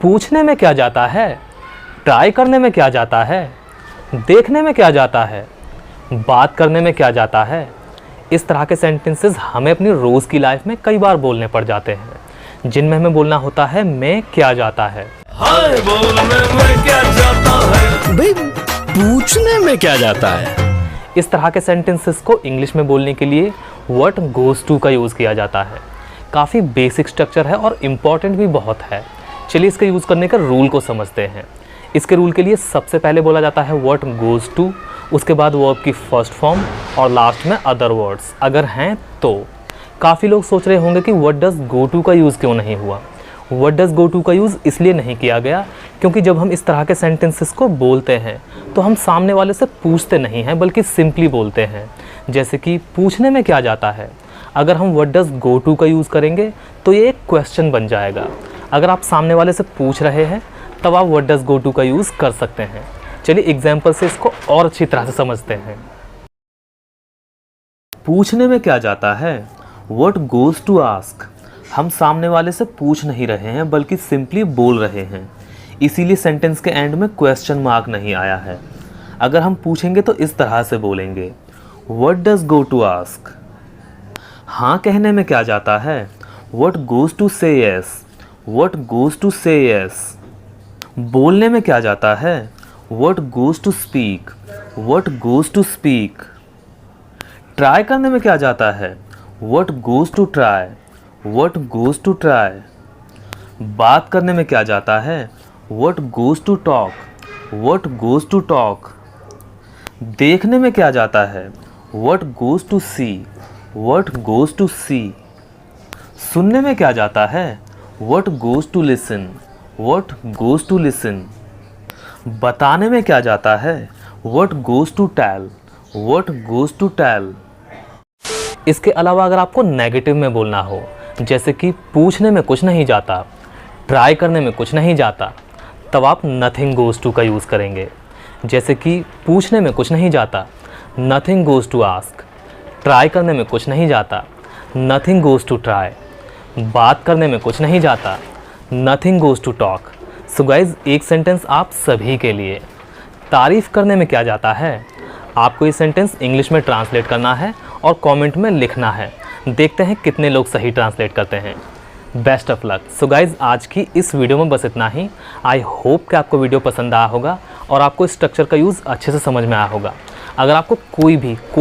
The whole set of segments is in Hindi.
पूछने में क्या जाता है, ट्राई करने में क्या जाता है, देखने में क्या जाता है, बात करने में क्या जाता है। इस तरह के सेंटेंसेस हमें अपनी रोज़ की लाइफ में कई बार बोलने पड़ जाते हैं, जिनमें हमें बोलना होता है मैं क्या जाता है। हाय बोलने में क्या जाता है, भाई पूछने में क्या जाता है। इस तरह के सेंटेंसेस को इंग्लिश में बोलने के लिए व्हाट गोज़ टू का यूज़ किया जाता है। काफ़ी बेसिक स्ट्रक्चर है और इम्पॉर्टेंट भी बहुत है। चलिए इसका यूज़ करने का रूल को समझते हैं। इसके रूल के लिए सबसे पहले बोला जाता है व्हाट गोज़ टू, उसके बाद वर्ब की फर्स्ट फॉर्म और लास्ट में अदर वर्ड्स अगर हैं तो। काफ़ी लोग सोच रहे होंगे कि व्हाट डज़ गो टू का यूज़ क्यों नहीं हुआ। व्हाट डज़ गो टू का यूज़ इसलिए नहीं किया गया क्योंकि जब हम इस तरह के सेंटेंसेस को बोलते हैं तो हम सामने वाले से पूछते नहीं हैं बल्कि सिंपली बोलते हैं। जैसे कि पूछने में क्या जाता है, अगर हम व्हाट डज़ गो टू का यूज़ करेंगे तो ये एक क्वेश्चन बन जाएगा। अगर आप सामने वाले से पूछ रहे हैं तब आप व्हाट डज़ गो टू का यूज़ कर सकते हैं। चलिए एग्जाम्पल से इसको और अच्छी तरह से समझते हैं। पूछने में क्या जाता है, व्हाट गोज़ टू आस्क। हम सामने वाले से पूछ नहीं रहे हैं बल्कि सिंपली बोल रहे हैं, इसीलिए सेंटेंस के एंड में क्वेश्चन मार्क नहीं आया है। अगर हम पूछेंगे तो इस तरह से बोलेंगे what does go to ask. हाँ कहने में क्या जाता है, what goes to say yes. What goes to say yes. बोलने में क्या जाता है, what goes to speak. What goes to speak. Try करने में क्या जाता है, what goes to try. What goes to try. बात करने में क्या जाता है, what goes to talk. What goes to talk. देखने में क्या जाता है, what goes to see. What goes to see. सुनने में क्या जाता है, what goes to listen. What goes to listen. बताने में क्या जाता है, what goes to tell. What goes to tell. इसके अलावा अगर आपको नेगेटिव में बोलना हो, जैसे कि पूछने में कुछ नहीं जाता, ट्राई करने में कुछ नहीं जाता, तब आप नथिंग गोज़ टू का यूज़ करेंगे। जैसे कि पूछने में कुछ नहीं जाता, nothing goes to ask. Try करने में कुछ नहीं जाता, नथिंग गोज़ टू ट्राई। बात करने में कुछ नहीं जाता, nothing goes to talk. So guys एक सेंटेंस आप सभी के लिए। तारीफ़ करने में क्या जाता है, आपको ये सेंटेंस इंग्लिश में ट्रांसलेट करना है और कमेंट में लिखना है। देखते हैं कितने लोग सही ट्रांसलेट करते हैं। Best of luck. So guys आज की इस वीडियो में बस इतना ही। आई होप कि आपको वीडियो पसंद आया होगा और आपको इस स्ट्रक्चर का यूज़ अच्छे से समझ में आया होगा। अगर आपको कोई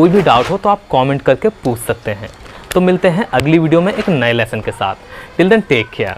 भी डाउट हो तो आप कमेंट करके पूछ सकते हैं। तो मिलते हैं अगली वीडियो में एक नए लेसन के साथ। Till then take care.